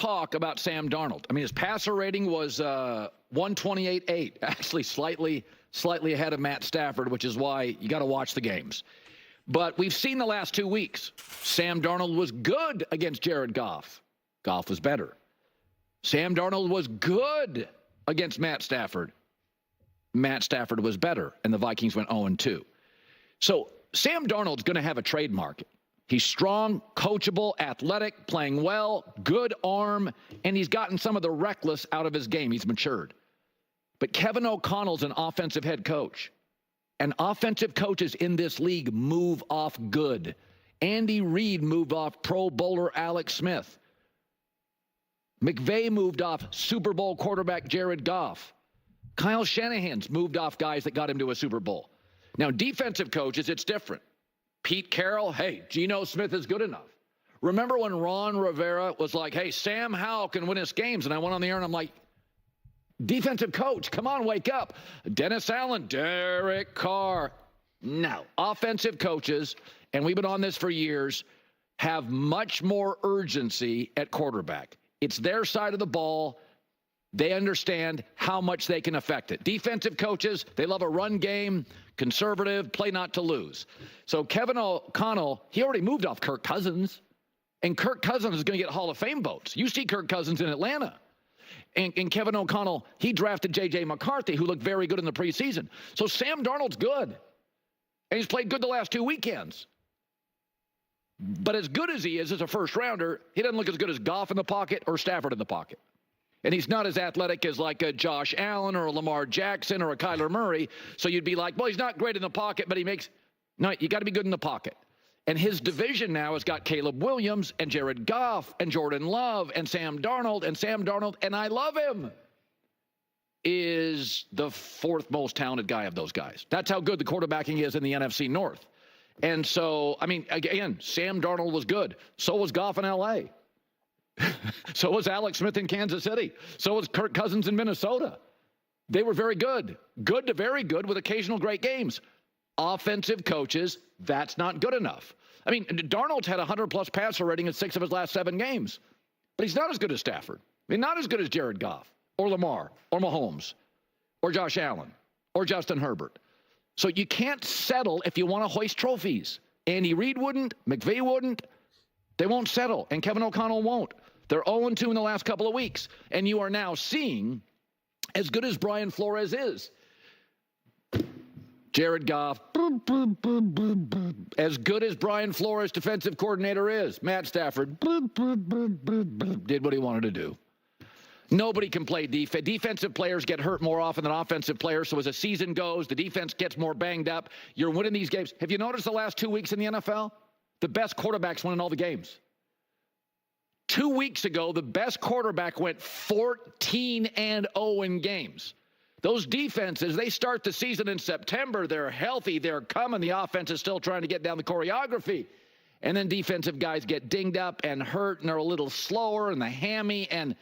talk about Sam Darnold. I mean, his passer rating was 128.8, actually slightly ahead of Matt Stafford, which is why you got to watch the games. But we've seen the last 2 weeks. Sam Darnold was good against Jared Goff. Goff was better. Sam Darnold was good against Matt Stafford. Matt Stafford was better, and the Vikings went 0-2. So Sam Darnold's going to have a trade market. He's strong, coachable, athletic, playing well, good arm, and he's gotten some of the reckless out of his game. He's matured. But Kevin O'Connell's an offensive head coach. And offensive coaches in this league move off good. Andy Reid moved off Pro Bowler Alex Smith. McVay moved off Super Bowl quarterback Jared Goff. Kyle Shanahan's moved off guys that got him to a Super Bowl. Now, defensive coaches, it's different. Pete Carroll, hey, Geno Smith is good enough. Remember when Ron Rivera was like, hey, Sam Howell can win us games? And I went on the air and I'm like, defensive coach, come on, wake up. Dennis Allen, Derek Carr. No. Offensive coaches, and we've been on this for years, have much more urgency at quarterback. It's their side of the ball. They understand how much they can affect it. Defensive coaches, they love a run game, conservative, play not to lose. So Kevin O'Connell, he already moved off Kirk Cousins, and Kirk Cousins is going to get Hall of Fame votes. You see Kirk Cousins in Atlanta. And Kevin O'Connell, he drafted J.J. McCarthy, who looked very good in the preseason. So Sam Darnold's good, and he's played good the last 2 weekends. But as good as he is as a first-rounder, he doesn't look as good as Goff in the pocket or Stafford in the pocket. And he's not as athletic as like a Josh Allen or a Lamar Jackson or a Kyler Murray. So you'd be like, well, he's not great in the pocket, but he makes – no, you got to be good in the pocket. And his division now has got Caleb Williams and Jared Goff and Jordan Love and Sam Darnold. And Sam Darnold, and I love him, is the fourth most talented guy of those guys. That's how good the quarterbacking is in the NFC North. And so, I mean, again, Sam Darnold was good. So was Goff in L.A. So was Alex Smith in Kansas City. So was Kirk Cousins in Minnesota. They were very good. Good to very good with occasional great games. Offensive coaches, that's not good enough. I mean, Darnold's had a 100-plus passer rating in 6 of his last 7 games. But he's not as good as Stafford. I mean, not as good as Jared Goff or Lamar or Mahomes or Josh Allen or Justin Herbert. So you can't settle if you want to hoist trophies. Andy Reid wouldn't. McVay wouldn't. They won't settle, and Kevin O'Connell won't. They're 0-2 in the last couple of weeks, and you are now seeing, as good as Brian Flores is, Jared Goff, as good as Brian Flores, defensive coordinator, is, Matt Stafford did what he wanted to do. Nobody can play defense. Defensive players get hurt more often than offensive players, so as a season goes, the defense gets more banged up. You're winning these games. Have you noticed the last 2 weeks in the NFL? The best quarterbacks win in all the games. 2 weeks ago, the best quarterback went 14-0 in games. Those defenses, they start the season in September. They're healthy. They're coming. The offense is still trying to get down the choreography. And then defensive guys get dinged up and hurt, and they're a little slower, and the hammy, and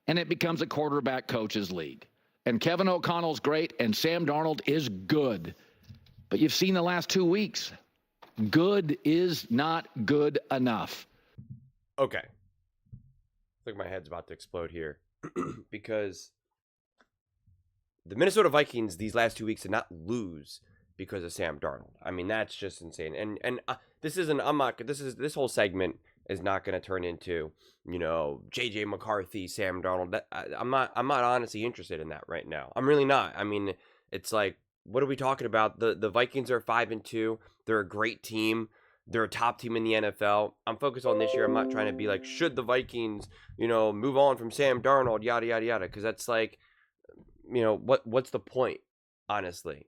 it becomes a quarterback coach's league. And Kevin O'Connell's great, and Sam Darnold is good. But you've seen the last 2 weeks. Good is not good enough. Okay. I think my head's about to explode here because the Minnesota Vikings these last 2 weeks did not lose because of Sam Darnold. I mean, that's just insane. And this isn't. I'm not. This whole segment is not going to turn into, you know, J.J. McCarthy, Sam Darnold. I'm not honestly interested in that right now. I'm really not. I mean, it's like, what are we talking about? The Vikings are 5-2. They're a great team. They're a top team in the NFL. I'm focused on this year. I'm not trying to be like, should the Vikings, you know, move on from Sam Darnold, yada, yada, yada. Because that's like, you know, what's the point, honestly?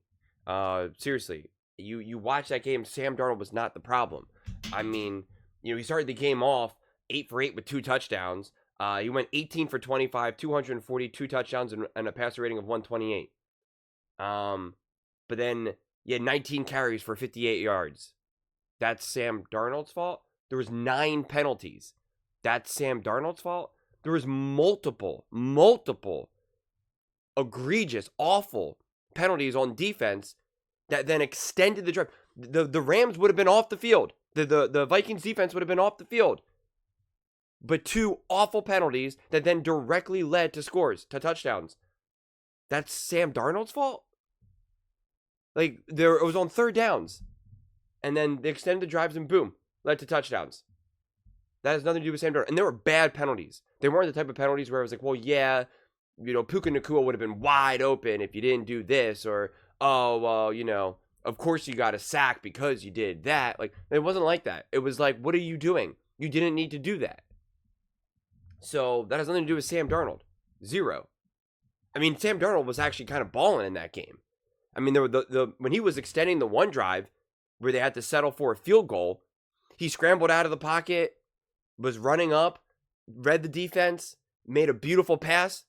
Seriously, you watch that game, Sam Darnold was not the problem. I mean, you know, he started the game off 8 for 8 with 2 touchdowns. He went 18 for 25, 242 touchdowns, and a passer rating of 128. But then he had 19 carries for 58 yards. That's Sam Darnold's fault. There was 9 penalties. That's Sam Darnold's fault. There was multiple egregious, awful penalties on defense that then extended the drive. The Rams would have been off the field. The Vikings defense would have been off the field but 2 awful penalties that then directly led to scores, to touchdowns. That's Sam Darnold's fault? Like, it was on 3rd downs. And then they extended the drives and boom, led to touchdowns. That has nothing to do with Sam Darnold. And they were bad penalties. They weren't the type of penalties where I was like, well, yeah, Puka Nacua would have been wide open if you didn't do this. Or, oh, well, of course you got a sack because you did that. Like, it wasn't like that. It was like, what are you doing? You didn't need to do that. So that has nothing to do with Sam Darnold. 0. I mean, Sam Darnold was actually kind of balling in that game. I mean, there were when he was extending the one drive where they had to settle for a field goal, he scrambled out of the pocket, was running up, read the defense, made a beautiful pass,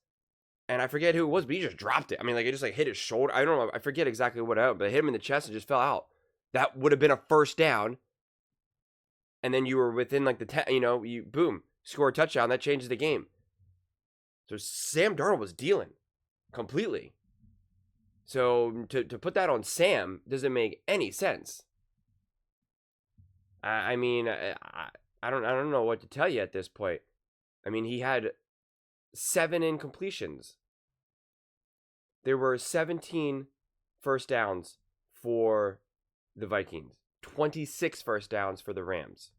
and I forget who it was, but he just dropped it. I mean, like, it just hit his shoulder. I don't know. I forget exactly what happened, but it hit him in the chest and just fell out. That would have been a 1st down, and then you were within like the 10. You boom, score a touchdown. That changes the game. So Sam Darnold was dealing completely. So to put that on Sam doesn't make any sense. I mean, I don't know what to tell you at this point. I mean, he had 7 incompletions. There were 17 first downs for the Vikings, 26 first downs for the Rams,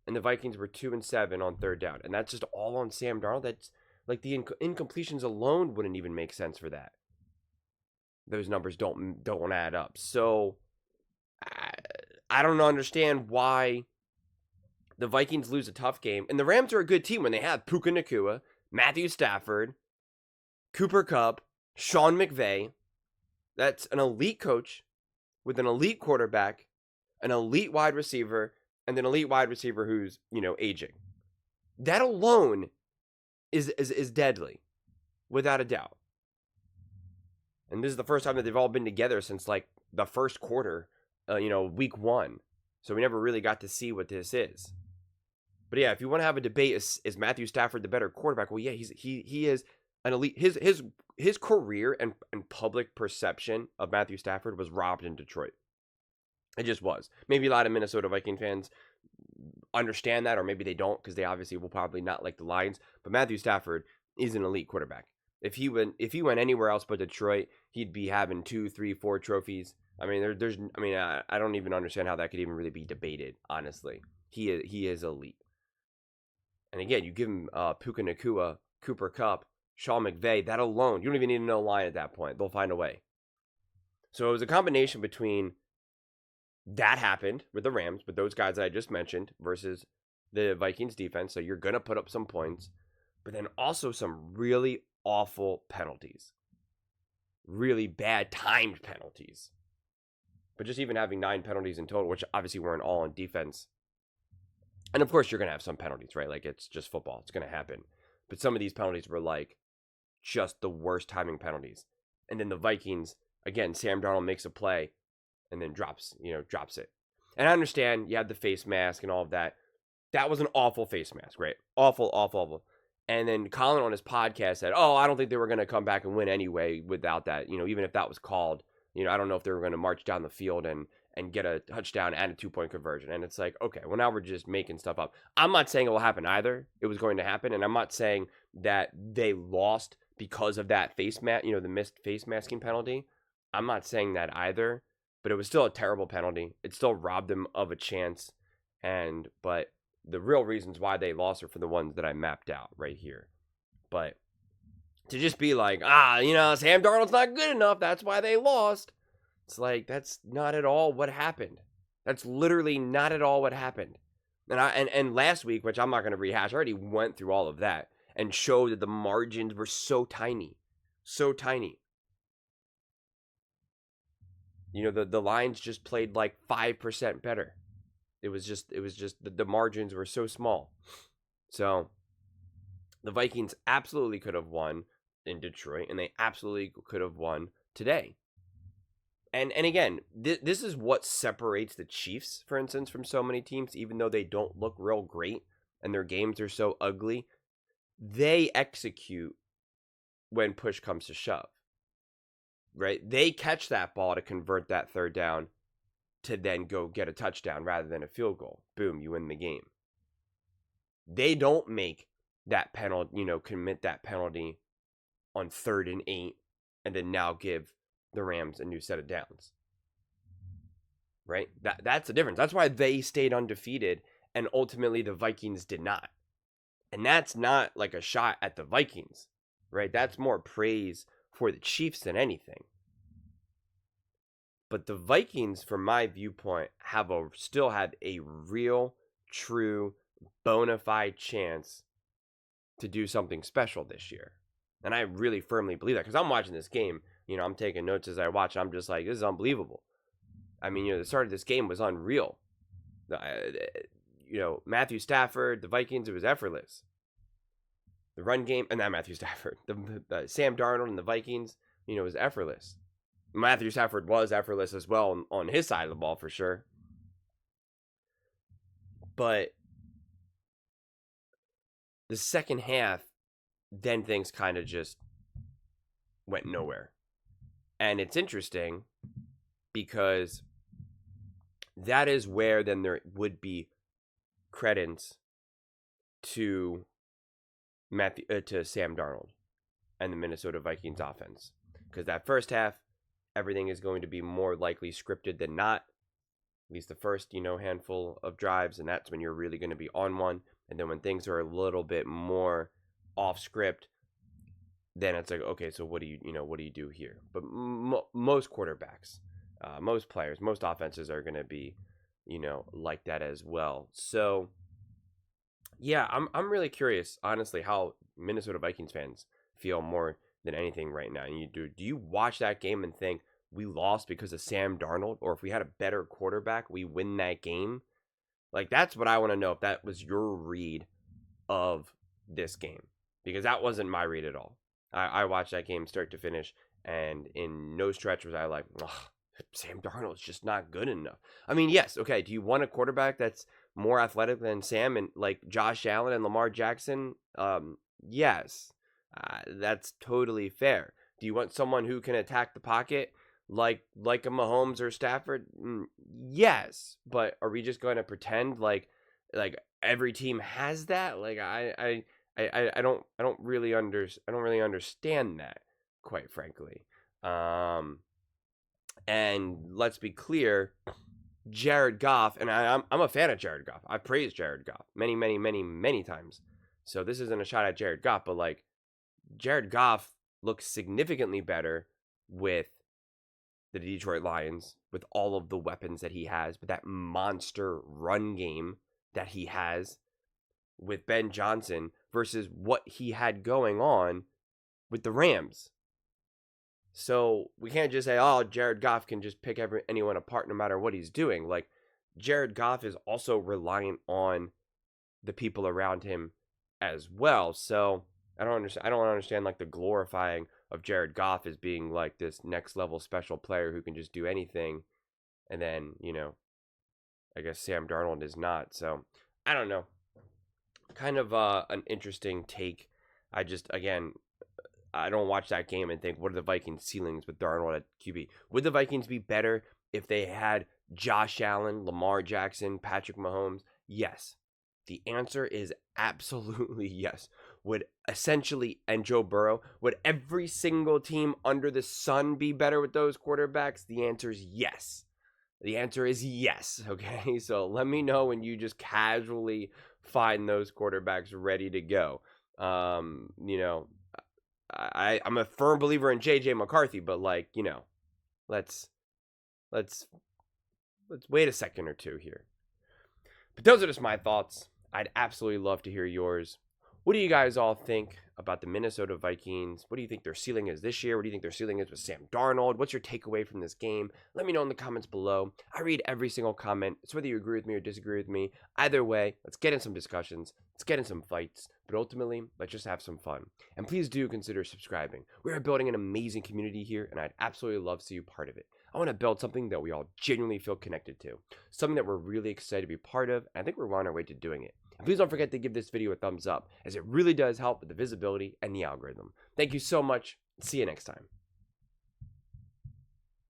and the Vikings were 2-7 on 3rd down, and that's just all on Sam Darnold. That's like the incompletions alone wouldn't even make sense for that. Those numbers don't add up. So I don't understand why the Vikings lose a tough game. And the Rams are a good team when they have Puka Nacua, Matthew Stafford, Cooper Kupp, Sean McVay. That's an elite coach with an elite quarterback, an elite wide receiver, and an elite wide receiver who's, aging. That alone is deadly, without a doubt. And this is the first time that they've all been together since like the first quarter, week 1. So we never really got to see what this is. But yeah, if you want to have a debate, is Matthew Stafford the better quarterback? Well, yeah, he is an elite. His career and public perception of Matthew Stafford was robbed in Detroit. It just was. Maybe a lot of Minnesota Viking fans understand that, or maybe they don't, because they obviously will probably not like the Lions. But Matthew Stafford is an elite quarterback. If he went anywhere else but Detroit, he'd be having 2, 3, 4 trophies. I mean, I don't even understand how that could even really be debated. Honestly, he is elite. And again, you give him Puka Nacua, Cooper Kupp, Sean McVay. That alone, you don't even need to know a line at that point. They'll find a way. So it was a combination between that happened with the Rams, with those guys that I just mentioned, versus the Vikings defense. So you're gonna put up some points, but then also some really awful penalties. Really bad timed penalties. But just even having 9 penalties in total, which obviously weren't all on defense. And of course you're going to have some penalties, right? Like, it's just football. It's going to happen. But some of these penalties were like just the worst timing penalties. And then the Vikings, again, Sam Darnold makes a play and then drops it. And I understand you have the face mask and all of that. That was an awful face mask, right? Awful, awful, awful. And then Colin on his podcast said, I don't think they were going to come back and win anyway without that. Even if that was called, I don't know if they were going to march down the field and get a touchdown and a 2-point conversion. And it's like, okay, well, now we're just making stuff up. I'm not saying it will happen either. It was going to happen. And I'm not saying that they lost because of that face mask, the missed face masking penalty. I'm not saying that either, but it was still a terrible penalty. It still robbed them of a chance. But the real reasons why they lost are for the ones that I mapped out right here. But to just be like, Sam Darnold's not good enough, that's why they lost. It's like, that's not at all what happened. That's literally not at all what happened. And last week, which I'm not going to rehash, I already went through all of that and showed that the margins were so tiny. So tiny. The Lions just played like 5% better. It was just the margins were so small. So the Vikings absolutely could have won in Detroit, and they absolutely could have won today. And again, this is what separates the Chiefs, for instance, from so many teams, even though they don't look real great and their games are so ugly. They execute when push comes to shove, right? They catch that ball to convert that 3rd down to then go get a touchdown rather than a field goal. Boom, you win the game. they don't make that penalty, commit that penalty on 3rd and 8 and then now give the Rams a new set of downs. Right? That's the difference. That's why they stayed undefeated and ultimately the Vikings did not. And that's not like a shot at the Vikings, right? That's more praise for the Chiefs than anything. But the Vikings, from my viewpoint, still have a real, true, bona fide chance to do something special this year. And I really firmly believe that because I'm watching this game. I'm taking notes as I watch. I'm just like, this is unbelievable. I mean, the start of this game was unreal. Matthew Stafford, the Vikings, it was effortless. The run game, and not Matthew Stafford, the Sam Darnold and the Vikings, was effortless. Matthew Stafford was effortless as well on his side of the ball for sure. But the second half, then things kind of just went nowhere. And it's interesting because that is where then there would be credence to Sam Darnold and the Minnesota Vikings offense. Because that first half, everything is going to be more likely scripted than not. At least the first, handful of drives, and that's when you're really going to be on one. And then when things are a little bit more off script, then it's like, okay, so what do you do here? But most quarterbacks, most players, most offenses are going to be, like that as well. So, yeah, I'm really curious, honestly, how Minnesota Vikings fans feel more than anything right now. And do you watch that game and think we lost because of Sam Darnold, or if we had a better quarterback, we win that game? Like, that's what I want to know, if that was your read of this game, because that wasn't my read at all. I watched that game start to finish, and in no stretch was I like, Sam Darnold's just not good enough. I mean, yes, okay, do you want a quarterback that's more athletic than Sam and like Josh Allen and Lamar Jackson? Yes, that's totally fair. Do you want someone who can attack the pocket like a Mahomes or Stafford? Yes, but are we just going to pretend like every team has that? Like I don't really understand that, quite frankly. And let's be clear, Jared Goff, and I'm a fan of Jared Goff. I've praised Jared Goff many, many, many, many times. So this isn't a shot at Jared Goff, but like Jared Goff looks significantly better with the Detroit Lions, with all of the weapons that he has, with that monster run game that he has with Ben Johnson versus what he had going on with the Rams. So we can't just say, oh, Jared Goff can just pick anyone apart no matter what he's doing. Like, Jared Goff is also reliant on the people around him as well. So I don't understand like the glorifying of Jared Goff as being like this next level special player who can just do anything. And then, I guess Sam Darnold is not. So I don't know. Kind of an interesting take. I don't watch that game and think, what are the Vikings' ceilings with Darnold at QB? Would the Vikings be better if they had Josh Allen, Lamar Jackson, Patrick Mahomes? Yes. The answer is absolutely yes. And Joe Burrow, would every single team under the sun be better with those quarterbacks? The answer is yes. The answer is yes, okay? So let me know when you just casually find those quarterbacks ready to go. I'm a firm believer in JJ McCarthy, but let's wait a second or two here. But those are just my thoughts. I'd absolutely love to hear yours. What do you guys all think about the Minnesota Vikings? What do you think their ceiling is this year? What do you think their ceiling is with Sam Darnold? What's your takeaway from this game? Let me know in the comments below. I read every single comment. It's whether you agree with me or disagree with me. Either way, let's get in some discussions. Let's get in some fights. But ultimately, let's just have some fun. And please do consider subscribing. We are building an amazing community here, and I'd absolutely love to see you part of it. I want to build something that we all genuinely feel connected to. Something that we're really excited to be part of, and I think we're on our way to doing it. And please don't forget to give this video a thumbs up, as it really does help with the visibility and the algorithm. Thank you so much. See you next time.